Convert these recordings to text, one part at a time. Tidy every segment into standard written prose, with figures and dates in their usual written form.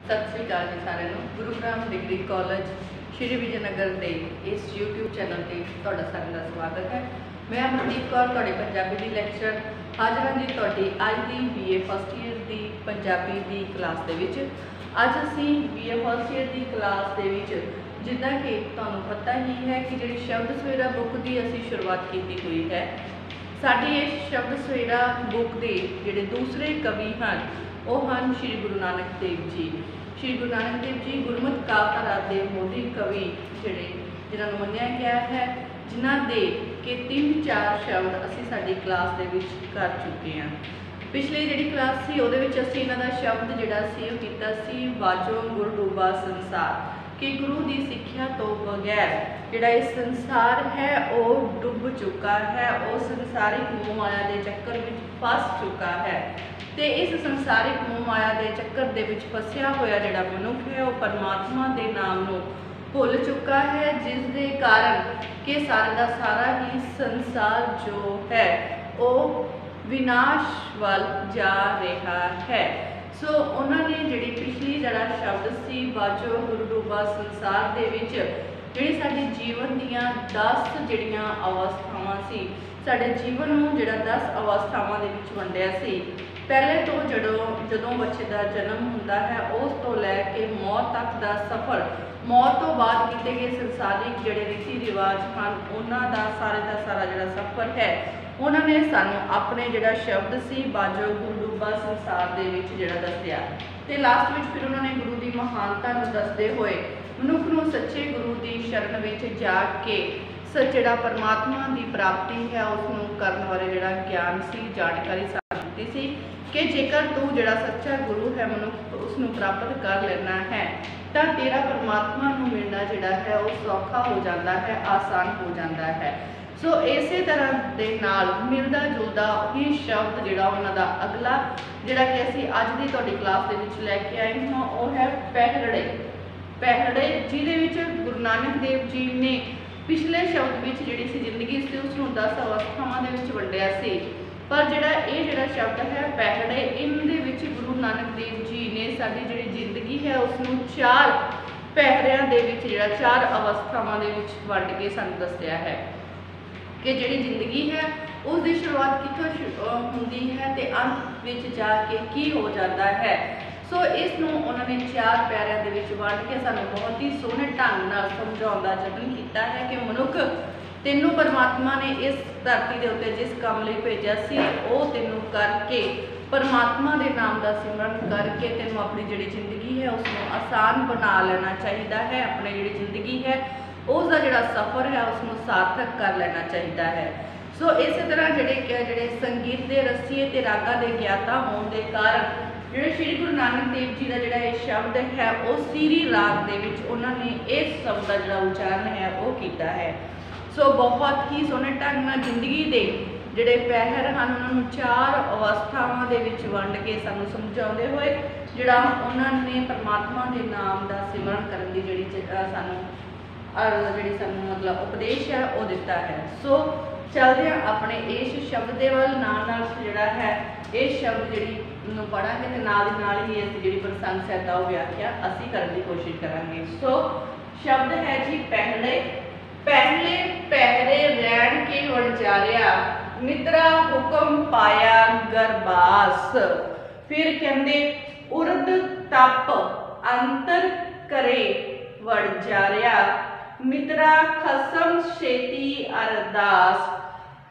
सत श्री अकाल जी सारे गुरुग्राम डिग्री कॉलेज श्री विजयनगर के इस यूट्यूब चैनल पर तुहाडा सारिਆਂ का स्वागत है। मैं अमरदीप कौर तुहाडे पंजाबी दी लेक्चर हाजिर हाँ जी तुहाडी अज दी BA फस्ट ईयर की पंजाबी की क्लास दे विच। अज असी BA फस्ट ईयर की क्लास दे विच जिद्दां कि तुहानूं पता ही है कि जिहड़ी शब्द सवेरा बुक की असी शुरुआत की हुई है। साडी इस शब्द सवेरा बुक के जिहड़े दूसरे कवि हैं वह हैं श्री गुरु नानक देव जी। श्री गुरु नानक देव जी गुरमत काव्यधारा के मोधी कवि जिन्होंने मन्निया गया है, जिन्हों के कि 3-4 शब्द असी साडी क्लास दे विच कर चुके हैं। पिछली जी क्लास सी उहदे विच असी इन्हां दा शब्द जिहड़ा सी ओह कीता सी वाजो गुर डूबा संसार, कि गुरु की सिक्ख्या तो बगैर जिहड़ा इस संसार है वह डुब चुका है, वह संसारिक मोह माया के चक्कर में फस चुका है। तो इस संसारिक मोह माया के चक्कर दे विच फसिया होया जिहड़ा मनुख है वह परमात्मा के नाम को भुल चुका है, जिस दे कारण कि सारा का सारा ही संसार जो है वह विनाश वाल जा रहा है। सो उन्होंने जिहड़ी पिछली जरा शब्द सी वाजो गुरु डूबा संसार दे विच जिहड़ी साडे जीवन दीयां 10 जिहड़ियां अवस्थावां सी, साडे जीवन नूं जिहड़ा 10 अवस्थावां दे विच वंडिया सी। पहले तो जदों बच्चे का जन्म होंदा है उस तो लैके मौत तक का सफ़र, मौत तो बाद किए गए संसारिक जिहड़े रीति रिवाज हैं उन्हां दा सारा जिहड़ा सफ़र है उन्होंने सानू अपने जिहड़ा शब्द सी बाजो गुरु डूबा संसार दे विच जिहड़ा दस्सिया। ते लास्ट में फिर उन्होंने गुरु की महानता नूं दसदे होए मनुख नूं सच्चे गुरु की शरण विच जा के जिहड़ा परमात्मा की प्राप्ति है उसनूं करन बारे जिहड़ा ज्ञान सी जानकारी सानूं दित्ती सी कि जेकर तू जिहड़ा सच्चा गुरु है मनुख उसनूं प्राप्त कर लेना है तो तेरा परमात्मा नूं मिलना जिहड़ा है वह सौखा हो जाता है, आसान हो जाता है। सो इसे तरह के नाल मिलता जुलता ही शब्द जिहड़ा उन्हां दा अगला जिहड़ा कि असीं अज दी तुहाडी क्लास दे विच लैके आए हां वह है पैहरड़े। पैहरड़े जिहदे विच गुरु नानक देव जी ने पिछले शब्द विच जिहड़ी सी जिंदगी सी उसनूं 10 अवस्थावां दे विच वंडिया सी, पर जिहड़ा शब्द है पैहरड़े इनदे विच गुरु नानक देव जी ने साडी जिहड़ी जिंदगी है उसनूं 4 पैहरिਆਂ दे विच जिहड़ा 4 अवस्थावां दे विच वंड के सानूं दस्सिया है कि जिहड़ी जिंदगी है उसकी शुरुआत कित्थों होंदी है ते अंत विच जाके की हो जाता है। सो इसनूं उन्होंने 4 पैरिਆਂ दे विच वंड के सानूं बहुत ही सोहणे ढंग नाल समझाउण दा यतन कीता है कि मनुख तेनों परमात्मा ने इस धरती के उत्ते जिस काम लई भेजिया सी वो तेनों करके परमात्मा के नाम का सिमरन करके तेनों अपनी जिहड़ी जिंदगी है उसको आसान बना लेना चाहिए है। अपनी जिहड़ी जिंदगी है उसका जिहड़ा सफ़र है उसको सार्थक कर लेना चाहिए है। सो इस तरह जिहड़े संगीत के रसीए ते रागां दे ज्ञाता होने के कारण जिहड़े श्री गुरु नानक देव जी का जिहड़ा ये शब्द है वो सीरी राग दे विच उन्होंने इस शब्द का जिहड़ा उच्चारण है वो किया है। सो बहुत ही सोहने ढंग नाल जिंदगी के जिहड़े पैहर हैं उन्होंने 4 अवस्थावां दे विच वंड के सानूं समझाउंदे होए जिहड़ा उन्होंने परमात्मा के नाम का सिमरन करन दी जिहड़ी सानूं मतलब उपदेश है वो दिता है। सो चलते हैं अपने इस शब्द के वाल नाल जिहड़ा है इस शब्द जिहड़ी पढ़ांगे तो नाल ही असीं जिहड़ी प्रसंग सहायता वो व्याख्या असीं करन दी कोशिश करांगे। सो शब्द है जी पैहले। पहले पहरे रैण के वणजारिया मित्रा हुक्म पाया गरबास, फिर कहंदे उर्द तप अंतर करे वणजारिया मित्रा खसम छेती अरदास,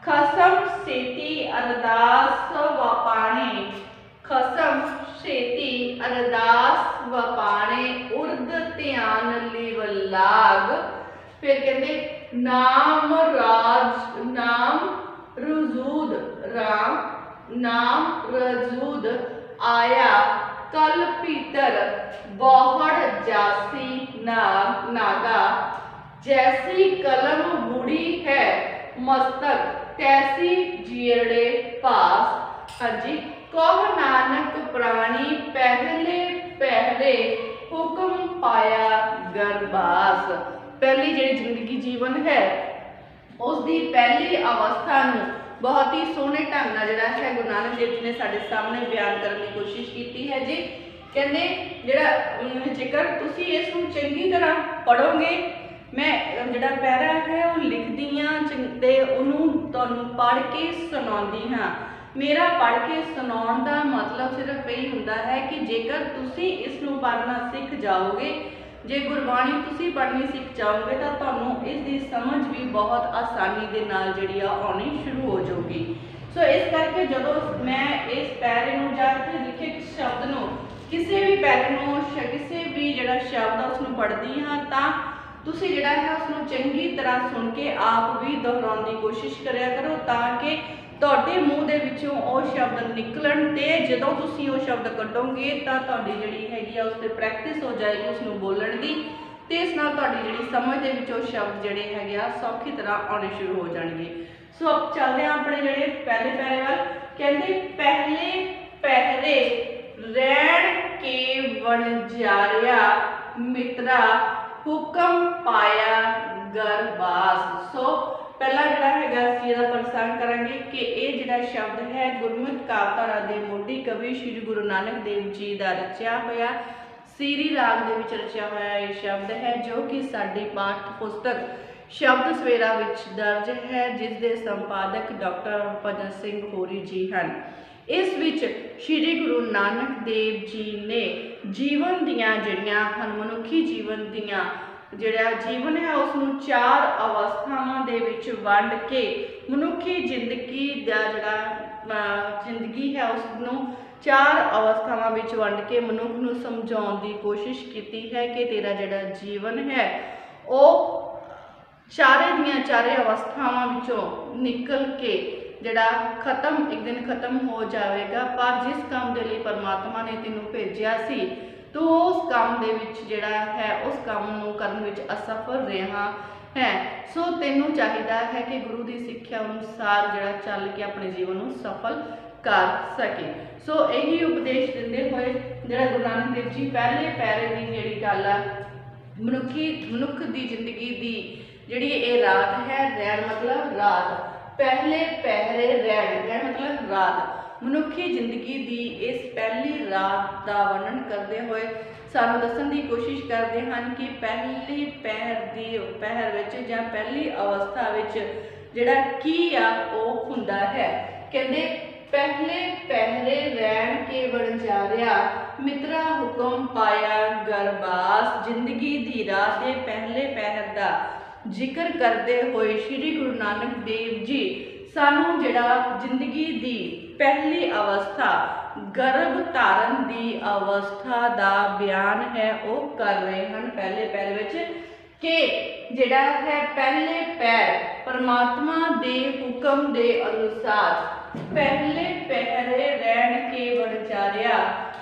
खसम छेती अरदास वपाणे, खसम छेती अरदास वपाणे उर्द ध्यान लिव लाग, फिर कहते नाम राज नाम रजूद राम नाम रजूद आया कल पीतर बौहड़ जासी नागा, जैसी कलम बुड़ी है मस्तक तैसी जीरड़े पास। हाँ जी, कह नानक प्राणी पहले पहले हुक्म पाया गरबास। पहली जिहड़ी जिंदगी जीवन है उसकी पहली अवस्था नूं बहुत ही सोहने ढंग नाल जिहड़ा है गुरु नानक देव जी ने साडे सामने बयान करने की कोशिश की है जी कहते जिहड़ा जेकर तुसी इस नूं चंगी तरह पढ़ोगे, मैं जिहड़ा पैरा है वो लिखदी हाँ ते उहनूं तुहानूं पढ़ के सुणाउंदी हाँ। मेरा पढ़ के सुनाउण दा मतलब सिर्फ यही हुंदा है कि जेकर तुसी इस नूं पढ़ना सीख जाओगे, जे गुरबाणी तुसी पढ़नी सीख जाओगे तो तुहानूं इसकी समझ भी बहुत आसानी दे नाल जिहड़ी आ आउणी शुरू हो जाऊगी। सो इस करके जदों मैं इस पैरे नूं जां फिर लिखे शब्द नूं किसी भी पैरे नूं किसी भी जिहड़ा शब्द है उसनूं पढ़दी हाँ तां तुसी जिहड़ा है उसनूं चंगी तरह सुन के आप भी दोहराउण दी कोशिश करिया करो ताकि तुहाडे मूँह दे विचों ਉਹ शब्द निकलन ते जदों तुसी ਉਹ शब्द कढोगे तां तुहाडी जिहड़ी हैगी आ उस ते प्रैक्टिस हो जाएगी उसनूं बोलण दी ते इस नाल तुहाडी जिहड़ी समझ दे विचों शब्द जिहड़े हैगे आ सौखी तरह आउणे शुरू हो जाणगे। सो अब चलदे हां अपने जिहड़े पहले पैरे वाल। कहंदे पहले पहरे रैण के वणजारिया मित्रा हुक्म पाया गरबास। सो पहला जिहड़ा हैगा असीं इहदा प्रसंग करांगे कि ये जिहड़ा शब्द है गुरमत कावधारा दे मोढी कवि श्री गुरु नानक देव जी दा रचिया होया सीरी राग दे विच रचिया होया ये शब्द है जो कि साडी पाठ पुस्तक शब्द सवेरा विच दर्ज है, जिस दे संपादक डॉक्टर भजन सिंह होरी जी हैं। इस विच श्री गुरु नानक देव जी ने जीवन दियां जिहड़ियां हन मनुखी जीवन दियां जिहड़ा जीवन है उसनूं चार अवस्थावां दे विच वंड के मनुखी जिंदगी दा जिहड़ा जिंदगी है उसनूं चार अवस्थावां विच वंड के मनुख नूं समझाउण दी कोशिश कीती है कि तेरा जिहड़ा जीवन है वो चारे दियां चारे अवस्थावां विचों निकल के जिहड़ा खत्म एक दिन खत्म हो जाएगा, पर जिस काम दे लई परमात्मा ने तैनूं भेजिया सी तो उस काम दे विच जिहड़ा है उस काम नूं करन विच असफल रहा है। सो तैनूं चाहिदा है कि गुरु की सिक्ख्या अनुसार जिहड़ा चल के अपने जीवन नूं सफल कर सके। सो यही उपदेश दिंदे होए जिहड़ा गुरु नानक देव जी पहले पैरे की जिहड़ी गल आ मनुख की जिंदगी की जिहड़ी ये रात है, रैण मतलब रात, पहले पहरे रैण मतलब रात, मनुखी जिंदगी की इस पहली रात का वर्णन करते हुए सानू दसन की कोशिश करते हैं कि पहली पहर विच जां पहली अवस्था विच जिहड़ा की आ वो हुंदा है। कहंदे पहले पहरे रैण के वणजारिया मित्रा हुक्म पाया गरबास। जिंदगी की रात के पहले पहर का जिक्र करते हुए श्री गुरु नानक देव जी सानू जिहड़ा जिंदगी की पहली अवस्था गर्भ धारण की अवस्था का बयान है वो कर रहे हैं पहले पैर विच कि जिहड़ा है पहले पैर परमात्मा दे हुक्म दे अनुसार पहले पहरे रैण के वणजारिया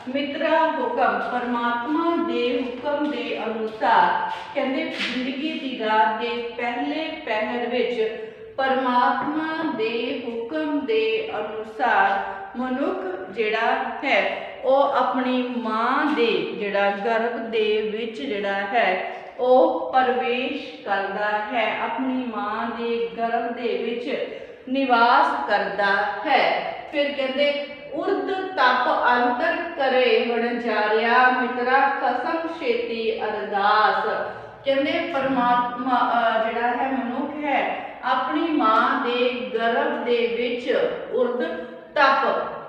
मित्रा हुक्म परमात्मा दे हुक्म दे अनुसार। कहंदे जिंदगी की रात के पहले पहर विच परमात्मा दे हुक्म दे अनुसार मनुख जिहड़ा है वो अपनी मां दे जिहड़ा गर्भ दे विच जिहड़ा है वो प्रवेश करदा है, अपनी मां दे गर्भ दे विच निवास करदा है। फिर कहंदे उर्द तप अंतर करे वणजारिया मित्रा कसम छेती अरदास। कहंदे परमात्मा जिहड़ा है मनुख है अपनी मां दे गर्भ दे विच उर्द तप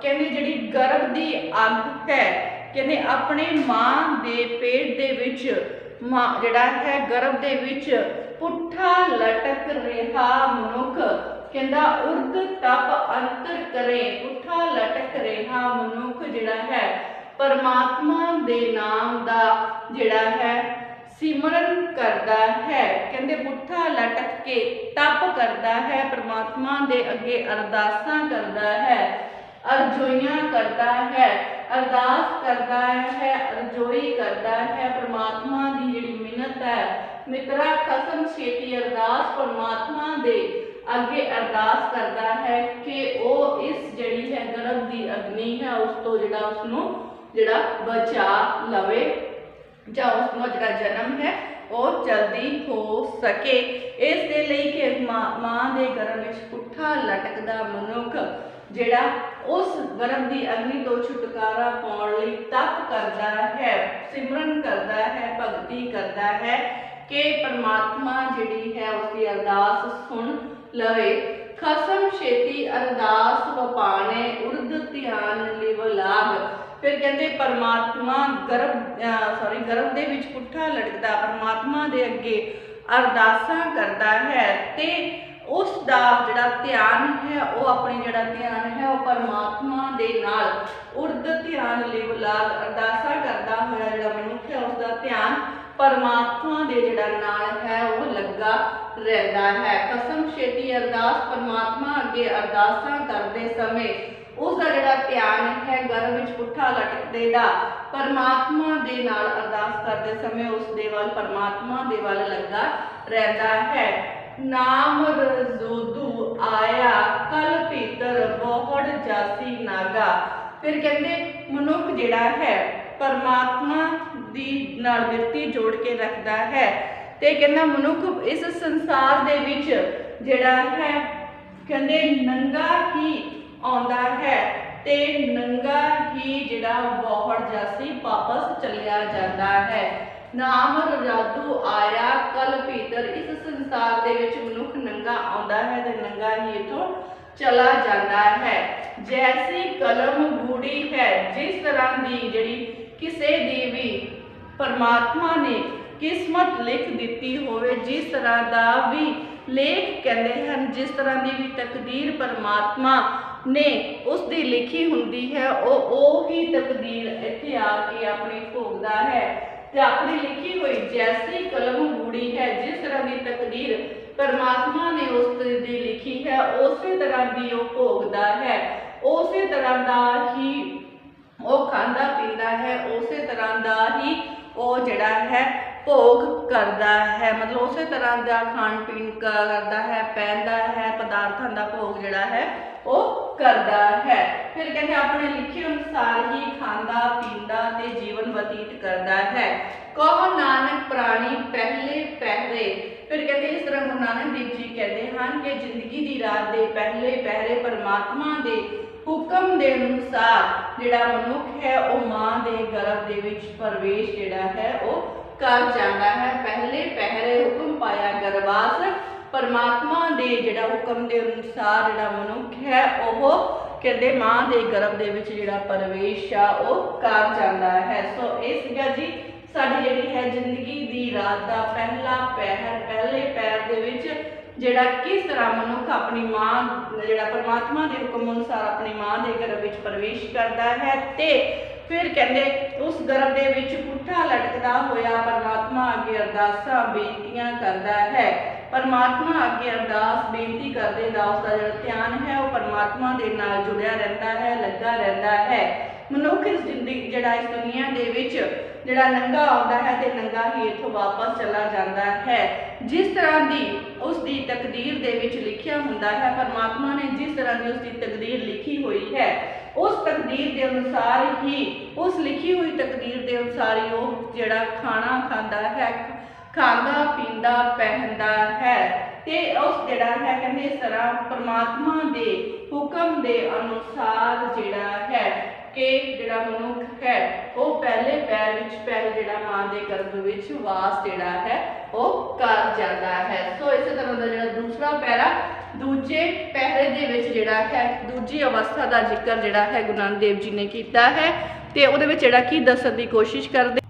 कहंदे जिहड़ी गर्भ दी अग है कहंदे अपने मां दे पेट दे विच मां जिहड़ा है गर्भ दे विच पुट्ठा लटक रहा मनुख कहंदा उर्द तप अंतर करे पुट्ठा लटक रहा मनुख जिहड़ा है परमात्मा दे नाम दा जिहड़ा है सिमरन करता है। कहंदे पुट्ठा लटक के तप करता है, परमात्मा दे अगे अरदासां करता है, अरजोइयां करता है, अरदास करता है, अरजोई करता है। परमात्मा की जिहड़ी मिन्नत है मित्रा कसम छेती अरदास परमात्मा दे अगे अरदास करता है कि वो इस जिहड़ी है गर्भ की अग्नि है उस तो जिहड़ा उसनूं जिहड़ा बचा लवे जां उसनूं जिहड़ा जन्म है वो जल्दी हो सके। इस दे लई कि मां दे गर्भ विच पुट्ठा लटकदा मनुख ਜਿਹੜਾ ਉਸ ਗਰਭ ਦੀ ਅਗਨੀ ਤੋਂ ਛੁਟਕਾਰਾ ਪਾਉਣ ਲਈ ਤਪ ਕਰਦਾ ਹੈ, ਸਿਮਰਨ ਕਰਦਾ ਹੈ, ਭਗਤੀ ਕਰਦਾ ਹੈ ਕਿ परमात्मा ਜਿਹੜੀ ਹੈ ਉਸਦੀ ਅਰਦਾਸ ਸੁਣ ਲਵੇ। ਖਸਮ ਛੇਤੀ ਅਰਦਾਸ ਵਪਾਣੇ ਉਰਦ ਧਿਆਨ ਲਿਵ ਲਾਗ। ਫਿਰ ਕਹਿੰਦੇ परमात्मा ਗਰਭ ਦੇ ਵਿੱਚ ਪੁੱਠਾ ਲਟਕਦਾ परमात्मा ਦੇ ਅੱਗੇ ਅਰਦਾਸਾਂ ਕਰਦਾ ਹੈ ਤੇ ਉਸ ਦਾ ਜਿਹੜਾ ਧਿਆਨ ਹੈ ਉਹ ਆਪਣੀ ਜਿਹੜਾ ਧਿਆਨ ਹੈ ਉਹ परमात्मा ਦੇ ਨਾਲ ਉਰਦ ਧਿਆਨ ਲਿਵ ਲਾਗ ਅਰਦਾਸਾਂ ਕਰਦਾ ਹੋਇਆ ਜਿਹੜਾ ਮਨੁੱਖ ਹੈ ਉਸ ਦਾ ਧਿਆਨ परमात्मा ਦੇ ਜਿਹੜਾ ਨਾਲ ਹੈ ਉਹ ਲੱਗਾ ਰਹਿੰਦਾ ਹੈ। ਕਸਮ ਛੇਤੀ ਅਰਦਾਸ परमात्मा ਅੱਗੇ ਅਰਦਾਸਾਂ ਕਰਦੇ ਸਮੇਂ ਉਸ ਦਾ ਜਿਹੜਾ ਧਿਆਨ ਹੈ ਗਰਭ ਵਿੱਚ ਪੁੱਠਾ ਲਟਕਦੇ ਦਾ परमात्मा ਦੇ ਨਾਲ ਅਰਦਾਸ ਕਰਦੇ ਸਮੇਂ ਉਸ ਦੇ ਵੱਲ परमात्मा ਦੇ ਵੱਲ ਲੱਗਾ ਰਹਿੰਦਾ ਹੈ। ਨਾਮ ਰਜ਼ੋਦੂ ਆਇਆ ਕਲ ਭੀਤਰ ਬਹੁੜ ਜਾਸੀ ਨਾਗਾ। ਫਿਰ ਕਹਿੰਦੇ ਮਨੁੱਖ ਜਿਹੜਾ ਹੈ परमात्मा ਦੀ ਨਾਲ ਬਿਰਤੀ ਜੋੜ ਕੇ ਰੱਖਦਾ ਹੈ ਤੇ ਕਹਿੰਦਾ ਮਨੁੱਖ ਇਸ ਸੰਸਾਰ ਦੇ ਵਿੱਚ ਜਿਹੜਾ ਹੈ ਕਹਿੰਦੇ ਨੰਗਾ ਹੀ ਆਉਂਦਾ ਹੈ ਤੇ ਨੰਗਾ ਹੀ ਜਿਹੜਾ ਬਹੁੜ ਜਾਸੀ ਵਾਪਸ ਚਲਿਆ ਜਾਂਦਾ ਹੈ। ਨਾਮ ਰਜਾਦੂ ਆਇਆ ਕਲ ਭੀਤਰ, ਇਸ ਸੰਸਾਰ ਦੇ ਵਿੱਚ ਮਨੁੱਖ ਨੰਗਾ ਆਉਂਦਾ ਹੈ ਤੇ ਨੰਗਾ ਹੀ ਇਥੋਂ ਚਲਾ ਜਾਂਦਾ ਹੈ। ਜੈਸੀ ਕਲਮ ਗੂੜੀ ਹੈ, ਜਿਸ ਤਰ੍ਹਾਂ ਦੀ ਜਿਹੜੀ ਕਿਸੇ ਦੀ ਵੀ परमात्मा ने किस्मत लिख दी होवे, जिस तरह का भी लेख कहते हैं, जिस तरह की भी तकदीर परमात्मा ने उसकी लिखी होंदी है वो ही तकदीर इत्थे आके अपनी भोगदा है ते अपनी लिखी हुई जैसी कलम गूड़ी है, जिस तरह की तकदीर परमात्मा ने उसकी लिखी है उस तरह की वो भोगदा है, उस तरह का ही वो खांदा पींदा है, उस तरह का ही वो जड़ा है भोग करता है, मतलब उस तरह का खान पीन करता है, पहनता है, पदार्थों का भोग जड़ा है वो करता है। फिर कहते अपने लिखे अनुसार ही खांदा पींदा ते जीवन व्यतीत करता है। कहो नानक प्राणी पहले पहरे। फिर कहते इस तरह गुरु नानक देव जी कहते हैं कि जिंदगी की रात के पहले पहरे परमात्मा के हुक्म के अनुसार जिहड़ा मनुख है वो मां के गर्भ दे विच प्रवेश जिहड़ा है वो कर जाता है। पहले पहरे हुक्म पाया गर्भास, परमात्मा के जिहड़ा हुक्म के अनुसार जिहड़ा मनुख है वो कहते मां के गर्भ दे विच जिहड़ा प्रवेश आ वो कर जाता है। सो इस जी साडी जिहड़ी है जिंदगी की रात का पहला पहर, पहले पहर दे विच जिहड़ा किस तरह मनुख अपनी मां जिहड़ा परमात्मा के हुक्म अनुसार अपनी मां के गर्भ विच प्रवेश करता है ते फिर कहते उस गर्भ दे विच पुट्ठा लटकदा होया परमात्मा अगे अरदासां बेनतियां करता है। परमात्मा अगे अरदास बेनती करदे दा उसका जिहड़ा ध्यान है वो परमात्मा के नाल जुड़िया रहता है, लगा रहता है। मनुख इस जिंदगी जिहड़ा इस दुनिया दे विच जिहड़ा नंगा आउंदा है ते नंगा ही इथों वापस चला जाता है। जिस तरह की उसकी तकदीर दे विच लिखिया हुंदा है, परमात्मा ने जिस तरह की उसकी तकदीर लिखी हुई है उस तकदीर के अनुसार ही, उस लिखी हुई तकदीर के अनुसार ही वो जिहड़ा खाना खाता है, खांदा पींदा पहनदा है ते उस जिहड़ा है कहंदे इस तरह परमात्मा के हुक्म के अनुसार जिहड़ा है कि जिहड़ा मनुख है वो पहले पैर विच पहले जिहड़ा मां के गर्भ विच वास जिहड़ा है वो कर जाता है। सो इस तरह का जिहड़ा दूसरा पैरा दूजे पहरे दे विच जिहड़ा है दूजी अवस्था का जिक्र जिहड़ा है गुरु नानक देव जी ने किया है ते उहदे विच जिहड़ा की दस्सण दी कोशिश करदे।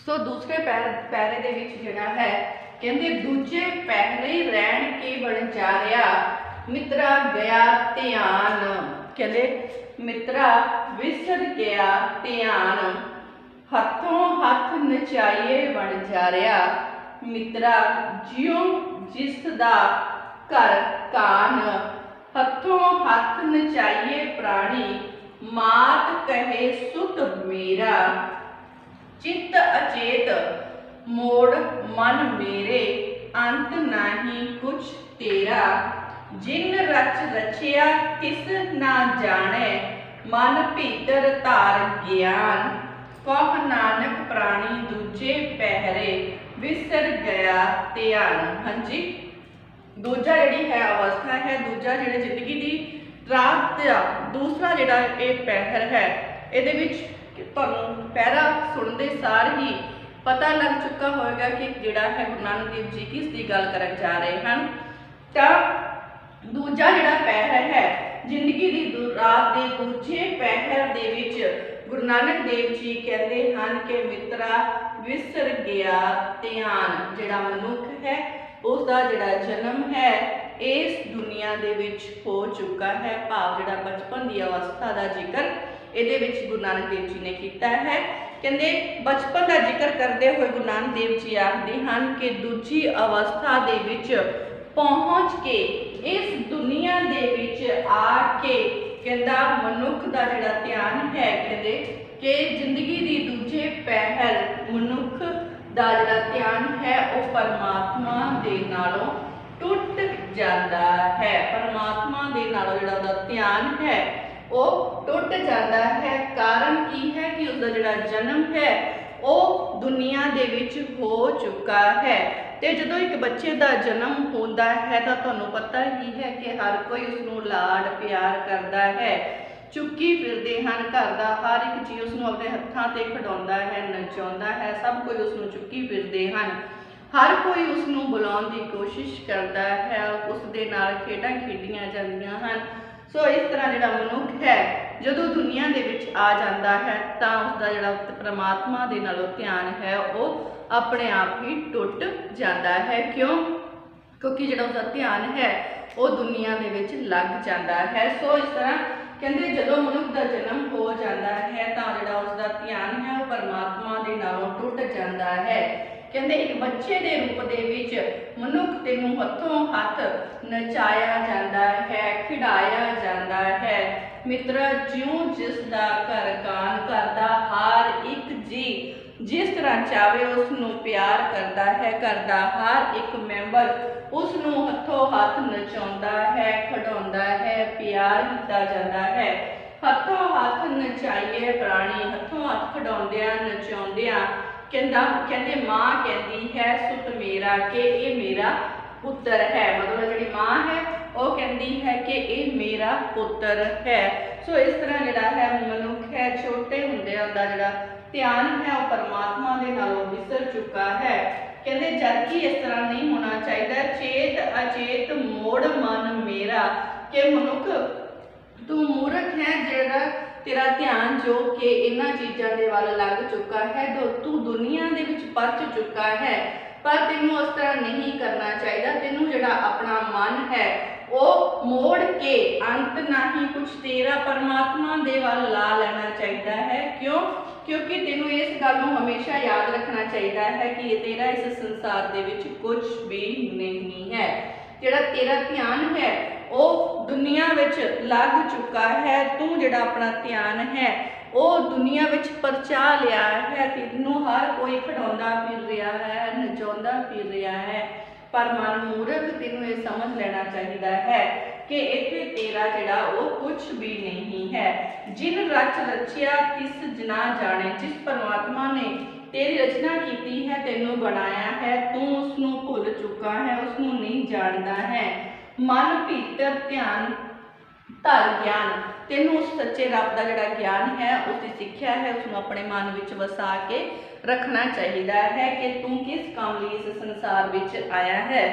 सो दूसरे पैरे दे विच जिहड़ा है कहंदे दूजे पहरे रहण के वणजारिया मित्रा गया ध्यान, कहंदे मित्रा विसर गया ध्यान, हथों हथ नचाइए वणजारिया मित्रा जियो जिस दा घर कान, हथों हथ नचाइए प्राणी मात कहे सुत मेरा, चित्त अचेत मोड़ मन मेरे अंत नाही कुछ तेरा, जिन रच रचिया किस ना जाने मन भीतर धार ज्ञान, कह नानक प्राणी दूजे पहरे विसर गया ध्यान। हाँ जी, दूजा जिहड़ी है अवस्था है, दूजा जिहड़ी जिंदगी की रात का दूसरा जिहड़ा ये पहर है ਇਹਦੇ ਵਿੱਚ ਤੁਹਾਨੂੰ ਪਹਿਰਾ ਸੁਣਦੇ ਸਾਰ ਹੀ पता लग चुका होगा कि जिहड़ा है गुरु नानक देव जी किस दी गल करन जा रहे हैं। तो दूजा जिहड़ा पहर है जिंदगी दी रात के दूजे पहर दे विच गुरु नानक देव जी कहते हैं कि मित्रा विसर गया ध्यान। जिहड़ा मनुख है उसका जिहड़ा जन्म है इस दुनिया दे विच हो चुका है। भाव जिहड़ा बचपन की अवस्था का जिक्र ਇਹਦੇ ਵਿੱਚ गुरु नानक देव जी ने किया है। कहते बचपन का जिक्र करते हुए गुरु नानक देव जी आखते हैं कि दूजी अवस्था दे विच पहुँच के इस दुनिया दे विच आके कहता मनुख का जिहड़ा ध्यान है कहते कि जिंदगी की दूजे पहल मनुख का जिहड़ा ध्यान है वह परमात्मा दे नालों टुट जाता है। परमात्मा दे नालों जिहड़ा उहदा ध्यान है वो टुट जाता है। कारण की है कि उसका जिहड़ा जन्म है वो दुनिया दे विच हो चुका है। तो जो एक बच्चे का जन्म होता है तो तुहानूं पता ही है कि हर कोई उसनूं लाड प्यार करता है, चुक्की फिरते हैं घर का हर एक चीज़ उसनूं अपने हत्थां ते खिडाउंदा है, नचाउंदा है, सब कोई उसनूं चुक्की फिरते हैं। हर कोई उसनूं बुलाउण दी कोशिश करता है, उस दे नाल खेडां खेडियां जांदियां हन। सो इस तरह जिहड़ा मनुख है जदों दुनिया दे विच आ जाता है तो उसका जिहड़ा परमात्मा दे नालों ध्यान है वो अपने आप ही टुट जाता है। क्यों? क्योंकि जिहड़ा उसका ध्यान है वो दुनिया दे विच लग जाता है। सो इस तरह कहते जदों मनुख का जन्म हो जाता है तो जिहड़ा उसका ध्यान है वो परमात्मा दे नालों टुट जाता है। कहते एक बच्चे के रूप दे विच मनुख तेनूं हथों हथ नचाया जाता है, खिडाया जाता है। मित्र ज्यों जिसका घर कान करता हर एक जी जिस तरह चाहे उसनूं प्यार करता है, घर का हर एक मैंबर उसनूं हथों हथ नचाउंदा है, खिडाउंदा है, प्यार किया जाता है। हथों हथ नचाइए प्राणी हथों हथ खिडाउंदियां नचाउंदियां कहते माँ कहती है सुत मेरा कि ये मेरा पुत्र है। मतलब जी माँ है वो कहती है कि ये मेरा पुत्र है। सो इस तरह जिहड़ा है मनुख है छोटे हुंदे उहदा जिहड़ा ध्यान है वो परमात्मा दे नालों विसर चुका है। कहते जबकि इस तरह नहीं होना चाहिए। चेत अचेत मोड़ मन मेरा कि मनुख तू मूर्ख है जिहड़ा तेरा ध्यान जो कि इन्हां चीज़ों के वाल लग चुका है, तू दुनिया दे विच परच चुका है। पर तेनों उस तरह नहीं करना चाहिए। तेनों जिहड़ा अपना मन है वो मोड़ के अंत नहीं कुछ तेरा परमात्मा दे वाल ला लेना चाहिए है। क्यों? क्योंकि तेनों इस गल नूं हमेशा याद रखना चाहिए है कि ये तेरा इस संसार दे विच कुछ भी नहीं है। जिहड़ा तेरा ध्यान है वो दुनिया विच लग चुका है। तू जिहड़ा अपना ध्यान है वो दुनिया विच परचा लिया है। तेनों हर कोई खिडाउंदा फिर रहा है, नचाउंदा फिर रहा है। पर मन मूर्ख तेनों ये समझ लेना चाहिए है कि इत्थे तेरा जिहड़ा वो कुछ भी नहीं है। जिन रच रचिया तिस जना जाने। जिस परमात्मा ने तेरी रचना की है, तेनों बनाया है, तू उसनूं भुल चुका है, उसनूं नहीं जानता है। मन भीतर ध्यान धर ज्ञान। तेनों उस सच्चे रब का जिहड़ा ज्ञान है उसकी सिक्ख्या है उसनूं अपने मन विच वसा के रखना चाहिए है कि तू किस काम लिए इस संसार विच आया है।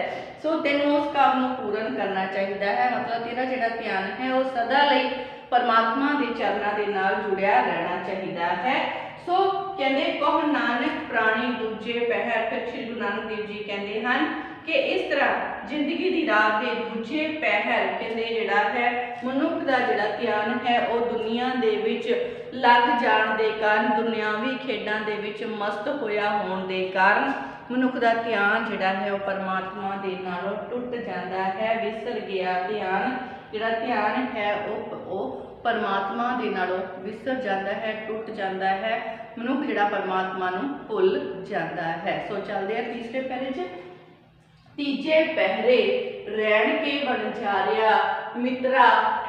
सो तेनों उस काम नूं पूर्ण करना चाहिए है। मतलब तेरा जिहड़ा ध्यान है वो सदा लई परमात्मा के चरणों के नाल जुड़िया रहना चाहिए है। सो कहते कह नानक प्राणी दूजे पहर। फिर श्री गुरु नानक देव जी कहते हैं कि इस तरह जिंदगी की रात के दूजे पहर कहते जिहड़ा है मनुख का जिहड़ा ध्यान है वो दुनिया दे विच लग जाण दे कारण, दुनियावी खेडां दे विच मस्त होया होण दे कारण मनुख का ध्यान जिहड़ा है वो परमात्मा दे नालों टुट जाता है। विसर गया ध्यान। जिहड़ा ध्यान है वो परमात्मा दे नालों विसर जाता है, टुट जाता है। मनुख जिहड़ा परमात्मा नूं भुल जाता है। सो चलदे आ तीसरे पहरे च। तीजे पहरे रैण के वणजारिया मित्रा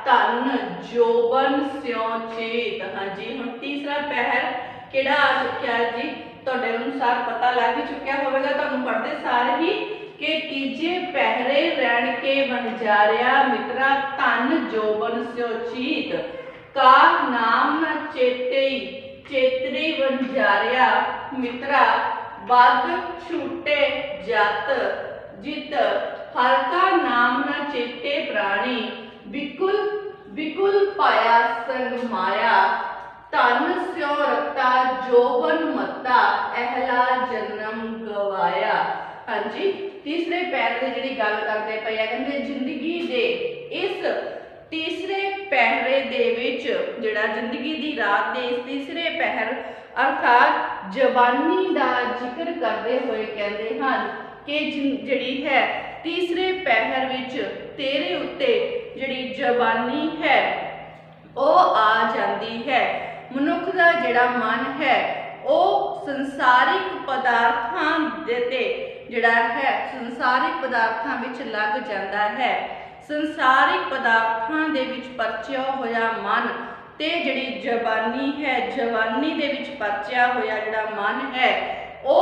धन जोबन स्यों चेत। हाँ जी हुण तीसरा पहर किहड़ा आ चुक्या जी तुहाडे अनुसार पता लग ही चुक्या होवेगा तुहानूं पढ़दे सार ही कि तीजे पहरे रैण के वणजारिया मित्रा धन जोबन स्यो चीत का नाम न चेतई चेतरी वणजारिया मित्रा बद छूटे जत जित हर का नाम न चेते प्राणी बिकुल बिकुल पाया संग माया धन स्यो रता जोबन मता अहला जन्म गवाया। हाँ जी, तीसरे पैर की जिहड़ी गल करते पे आ कहंदे जिंदगी दे इस तीसरे पहरे दे विच जिहड़ा जिंदगी दी रात दे इस तीसरे पहर अर्थात जवानी दा जिक्र करते हुए कहते हैं कि जिहड़ी है तीसरे पहर विच तेरे उत्ते जिहड़ी जवानी है वो आ जाती है। मनुख का जिहड़ा मन है वो संसारिक पदार्थां दे ते जिहड़ा है संसारिक पदार्थां विच लग जाता है। संसारिक पदार्थां दे विच परचिया होया मन ते जिहड़ी जवानी है जवानी दे विच परचिया होया जिहड़ा मन है वो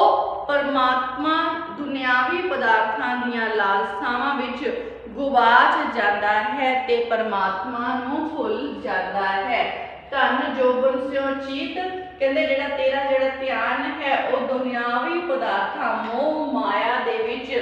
परमात्मा दुनियावी पदार्थां दीयां लालसावां विच गुवाच जाता है ते परमात्मा नूं भुल जाता है। धन जोबन स्यो चीत कहंदे जिहड़ा तेरा जिहड़ा ध्यान है वो दुनियावी पदार्थां मोह माया दे विच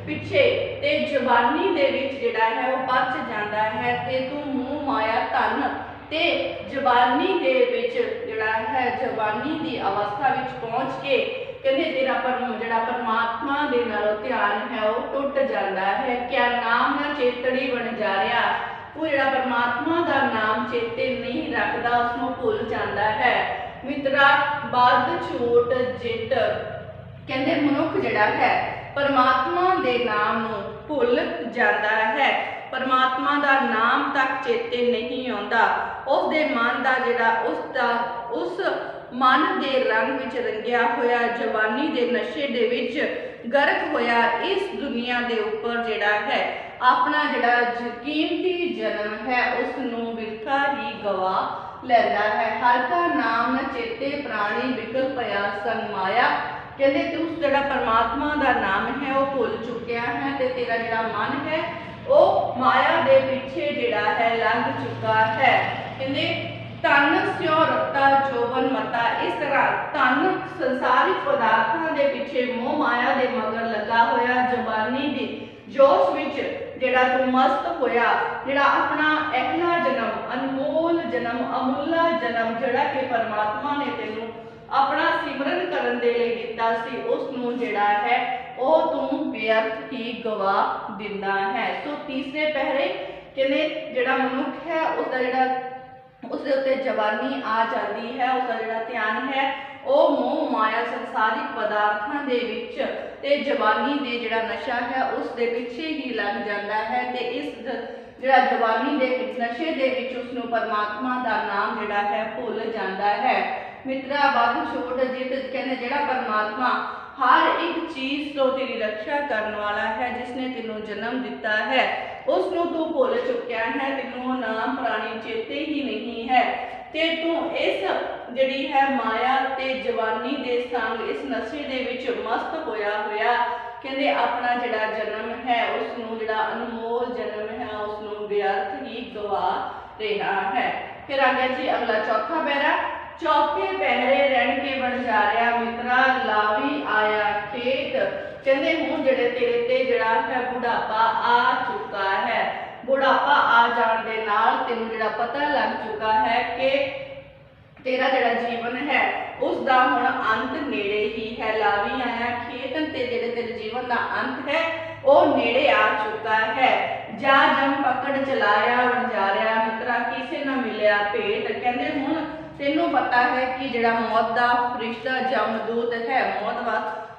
पिछे ते जवानी दे विच जिहड़ा है वो बच जाता है ते तू मोह माया धन ते जवानी दे विच जिहड़ा है जवानी दी अवस्था विच पहुंच के कहंदे तेरा जिहड़ा परमात्मा दे नालों ध्यान है वो टुट जाता है। क्या नाम ना चेतड़ी बन जा रहा वो जिहड़ा परमात्मा का नाम चेते नहीं रखता उसनों भुल जाता है। मित्रा बद छूट जित कहंदे मनुख जिहड़ा है परमात्मा दे नाम नूं भुल जाता है। परमात्मा का नाम तक चेते नहीं आउंदा। उस दे मन का जिहड़ा उस मन दे रंग विच रंगिया होया जवानी दे नशे दे विच गर्क होया इस दुनिया दे उपर जिहड़ा है अपना जिहड़ा कीमती जन्म है उसनूं बिरथा ही गवा लैंदा है। हर का नाम न चेते प्राणी बिकल पया संग माया कहंदे तू जिहड़ा परमात्मा का नाम है वो भुल चुकिया है ते तेरा जिहड़ा मन है वो माया दे पीछे जिहड़ा है लंघ चुका है। कहंदे धन स्यो रता जोबन मता इस तरह धन संसारिक पदार्थों के पीछे मोह माया के मगर लगा होया जवानी दी जोश विच जिहड़ा तू मस्त होया जिहड़ा अपना अहला जन्म अनमोल जन्म अमुला जन्म जिहड़ा कि परमात्मा ने तेनू अपना सिमरन करन दे लई दिता सी उसनूं जिहड़ा है वो तू व्यर्थ ही गवा दिंदा है। सो तीसरे पहरे कहने जिहड़ा मनुख है उसका जिहड़ा उसके उत्ते जवानी आ जाती है उसका जिहड़ा ध्यान है वो मोह माया संसारिक पदार्थों के विच ते जवानी दे जिहड़ा नशा है उस दे पिछे ही लग जाता है ते इस जिहड़ा जवानी दे नशे दे विच उसनूं परमात्मा का नाम जिहड़ा है भुल जाता है। मित्रा बद छूट जित कहने जिहड़ा परमात्मा हर एक चीज तो तेरी रक्षा करने वाला है जिसने तेनों जन्म दिता है उसनों तू भुल चुकिया है तेनों नाम प्राणी चेते ही नहीं है ते तू इस जिहड़ी है माया ते जवानी दे संग इस नशे दे विच मस्त होया होया कहंदे अपना जिहड़ा जन्म है उसनूं जिहड़ा अनमोल जन्म है उसनूं व्यर्थ ही गवा रहा है। फिर आ गया जी अगला चौथा पैरा चौथे पहरे रैण के वणजारिया मित्रा लावी आया खेत कहंदे हुण जिहड़े तेरे ते जिहड़ा है बुढ़ापा आ चुका है। बुढ़ापा आ जाण दे नाल तैनूं जिहड़ा पता लग चुका है कि तेरा जिहड़ा जीवन है उसका हुण अंत नेड़े ही है। लावी आया खेत ते जिहड़े तेरे जीवन का अंत है वो नेड़े आ चुका है। जा जम पकड़ चलाया वणजारिया मित्रा किसे ना मिलिया भेट कहंदे हुण तेनों पता है कि जिहड़ा मौत का फरिश्ता जमदूत है मौत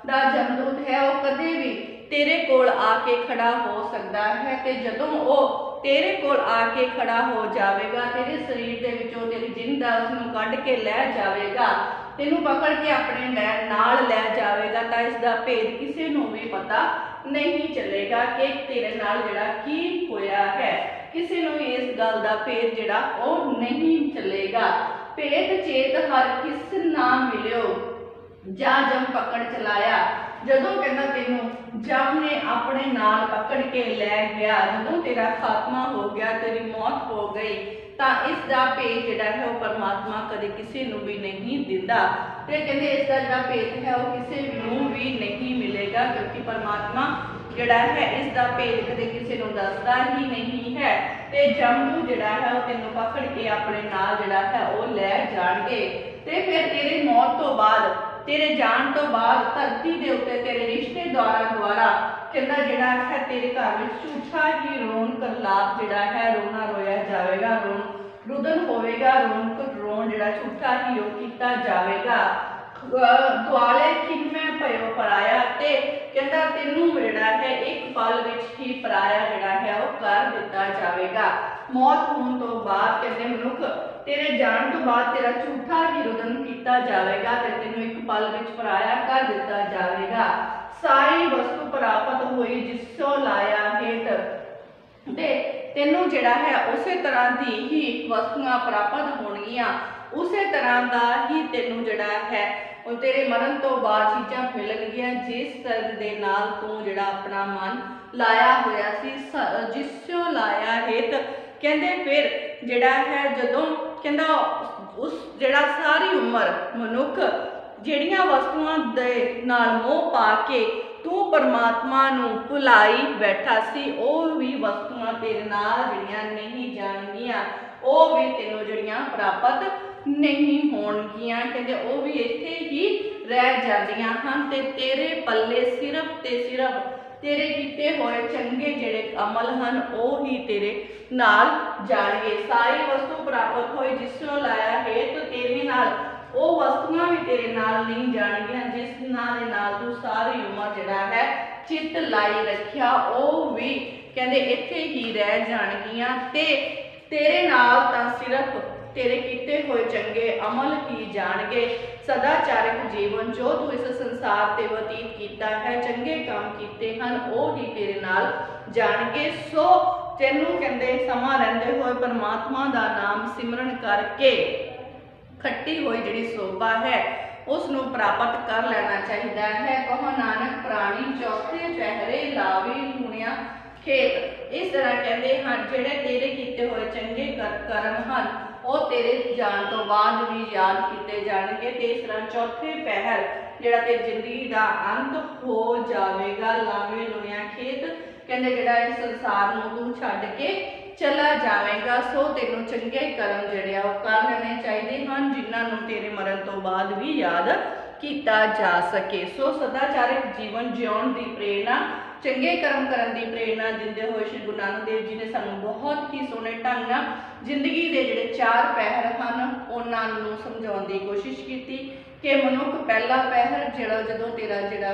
दा जमदूत है वो कदे भी तेरे कोल आके खड़ा हो सकता है ते जदों वो तेरे कोल आके खड़ा हो जाएगा तेरे शरीर के विचों तेरी जिंद है उसनूं कढ के लै जाएगा तेनों पकड़ के अपने नाल लै जाएगा तो इसका भेद किसी नूं भी पता नहीं चलेगा कि तेरे नाल जिहड़ा की होया है। किसी नूं इस गल का भेद जिहड़ा वो नहीं चलेगा। भेद चेत हर किस ना मिलियो जा जम पकड़ चलाया, जदों कहना तेनों जम ने अपने नाल पकड़ के लै गया, जदों तेरा खात्मा हो गया, तेरी मौत हो गई, तो इसका भेद जिहड़ा है वो परमात्मा कदे किसी नूं भी नहीं दिंदा। ते कहंदे इसका जिहड़ा भेद है वो किसी नूं भी नहीं मिलेगा, क्योंकि परमात्मा जिहड़ा है इसका भेद कदे किसी नूं दसदा ही नहीं है। ते जम्मू जिहड़ा है वो तैनूं पकड़ के अपने नाल जिहड़ा है वो लै जाणगे, ते फिर तेरी मौत तो बाद, तेरे जान तो बाद धरती के उत्ते तेरे रिश्तेदारां द्वारा कहंदा जिहड़ा है तेरे घर में झूठा ही रोन करलाप जिहड़ा है रोना रोया जाएगा, रोन रुदन होवेगा, रोन जिहड़ा झूठा ही वो कीता जाएगा। दुआले खिम्मै भयो पराया, ते कहंदा तैनूं जिहड़ा है एक पल विच ही पराया जिहड़ा है वो कर दिता जाएगा। मौत होने तो बाद कहंदे मनुख तेरे जान तो बाद तेरा झूठा ही रुदन किया जाएगा, ते तैनूं एक पल विच पराया कर दिता जाएगा। सारी वस्तु प्राप्त हुई जिसों लाया हेठ, ते तैनूं जिहड़ा है उसे तरह दी ही वस्तुआं प्राप्त होणगियां, उसे तरह का ही तैनूं जिहड़ा है और तेरे मरण तो बाद चीज़ां मिलणगियां जिस तरह दे नाल तूं जिहड़ा अपना मन लाया होया सी, जिसों लाया हेठ। कहंदे फिर जिहड़ा है जदों कहंदा उस जिहड़ा सारी उम्र मनुख जिहड़ियां वस्तुआं दे नाल मोह पा के तू परमात्मा नूं भुलाई बैठा सी, वो भी वस्तुआं तेरे नाल जिहड़ियां नहीं जाणगियां, वो भी तैनूं जिहड़ियां प्राप्त नहीं होणगियां। कहंदे वो भी इत्थे ही रह जांदियां हन, ते तेरे पल्ले सिर्फ ते सिर्फ तेरे किते होए चंगे जिहड़े अमल हन वो ही तेरे नाल जाणगे। सारी वस्तु प्राप्त होई जिसों लाया है, तो तेरे नाल वो वस्तुआं भी तेरे नाल नहीं जाणगियां जिस नाल तू सारी उम्र जिहड़ा है चित लाई रखिया, वो भी कहंदे इत्थे ही रह जाणगियां, ते तेरे नाल तां सिर्फ तेरे किते हुए चंगे अमल ही जाणगे। सदाचारक जीवन जो तू इस संसार ते बतीत कीता है, चंगे काम कीते हन वो ही तेरे नाल जाणगे। सो तैनूं कहंदे समा रहिंदे होए परमात्मा दा नाम सिमरन करके खट्टी हुई जिहड़ी शोभा है उसनूं प्राप्त कर लेना चाहिए है। कहो नानक प्राणी चौथे पहरे लावे लूणिया खेत। इस तरह कहते हैं जिहड़े तेरे कीते हुए चंगे कर्म हन वो तेरे जान तो बाद भी याद किए जाएंगे, ते इस तरह चौथे पहर जिहड़ा तेरी जिंदगी का अंत हो जाएगा। लावे लुणिया खेत कहते जिहड़ा इस संसार नूं तू छड्ड के चला जाएगा। सो तेनों चंगे कर्म जिहड़े आ कर लेने चाहिए हैं जिन्हां नूं तेरे मरण तो बाद भी याद किया जा सके। सो सदाचारक जीवन जिउण की प्रेरणा चंगे कर्म करने की प्रेरणा देंदे हुए श्री गुरु नानक देव जी ने सानू बहुत ही सोहने ढंग नाल जिंदगी के जिहड़े चार पहर हैं उन्होंने समझाउण की कोशिश की कि मनुख पहला पहर जिहड़ा जदों तेरा जिहड़ा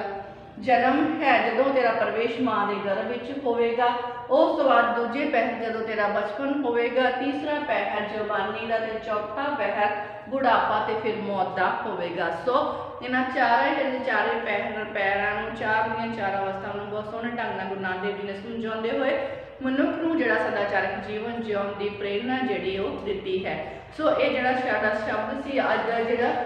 जन्म है, जदों तेरा प्रवेश माँ के गर्भ विच होवेगा, उस तो बाद दूजे पहर जदों तेरा बचपन होवेगा, तीसरा पहर जवानी का, ते चौथा पहर बुढ़ापा ते फिर मौत का होवेगा। सो इन्हां चारे पैरां चार दियां चार अवस्थावां नूं बहुत सोहणे ढंग नाल गुरु नानक देव जी ने समझाउंदे होए मनुख नूं जिहड़ा सदाचारक जीवन जिउण की प्रेरणा जिहड़ी वो दित्ती है। सो ये जिहड़ा साडा शब्द सी अज दा जिहड़ा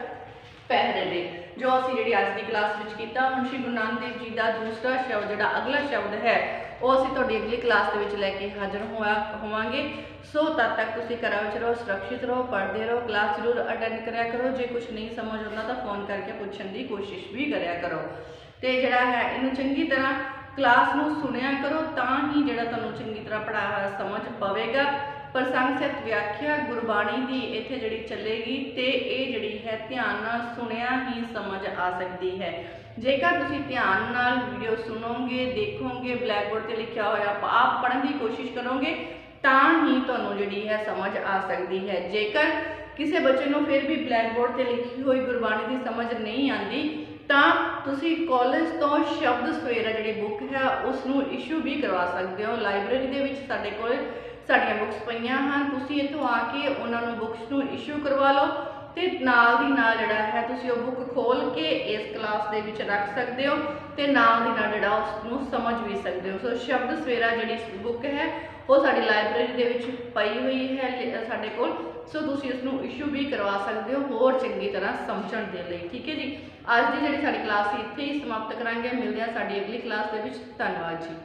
पहरे दे जो असीं जिहड़ी अज की क्लास विच कीता, हुण श्री गुरु नानक देव जी का दूसरा शब्द जिहड़ा अगला शब्द है वो असीं तुहाडी अगली क्लास दे विच लैके हाज़र होवांगे। सो तद तक तुसीं घरां विच रहो, सुरक्षित रहो, पढ़ते रहो, क्लास जरूर अटेंड करिया करो। जे कुछ नहीं समझ आउंदा तां फोन करके पुछण की कोशिश भी करिया करो, ते जिहड़ा है इहनूं चंगी तरह क्लास नूं सुनिया करो तां ही जिहड़ा तुहानूं चंगी तरह पढ़ाया समझ पवेगा। प्रसंग सहित व्याख्या गुरबाणी की इत्थे जिहड़ी चलेगी ते ये जिहड़ी है ध्यान नाल सुनिया ही समझ आ सकती है। जेकर तुसीं ध्यान नाल वीडियो सुनोगे, देखोगे, ब्लैक बोर्ड ते लिखा होया आप पढ़ने की कोशिश करोगे तां ही तुहानूं जिहड़ी है समझ आ सकती है। जेकर किसी बच्चे नूं फिर भी ब्लैक बोर्ड ते लिखी हुई गुरबाणी की समझ नहीं आती तां तुसीं कॉलेज तो शब्द सवेरा जिहड़ी बुक है उसनूं इशू भी करवा सकते हो। लाइब्रेरी दे विच साडे कोल साड़ियाँ बुक्स पईयां हन, तुसीं इत्थों आके उन्होंने बुक्स नूं इशू करवा लो ते नाल दी नाल जिहड़ा है तुसीं वो बुक खोल के इस क्लास दे विच रख सकते हो ते नाल दी नाल जिहड़ा उसनूं समझ भी सकते हो। सो शब्द सवेरा जिहड़ी बुक है वो साडी लाइब्रेरी दे विच पई हुई है साडे कोल, ਸੋ ਤੁਸੀਂ ਇਸ ਨੂੰ ਇਸ਼ੂ ਵੀ ਕਰਵਾ ਸਕਦੇ ਹੋ ਹੋਰ ਚੰਗੀ ਤਰ੍ਹਾਂ ਸਮਝਣ ਦੇ ਲਈ। ਠੀਕ ਹੈ ਜੀ, ਅੱਜ ਦੀ ਜਿਹੜੀ ਸਾਡੀ ਕਲਾਸ ਸੀ ਇੱਥੇ ਹੀ ਸਮਾਪਤ ਕਰਾਂਗੇ। ਮਿਲਦੇ ਹਾਂ ਸਾਡੀ ਅਗਲੀ ਕਲਾਸ ਦੇ ਵਿੱਚ। ਧੰਨਵਾਦ ਜੀ।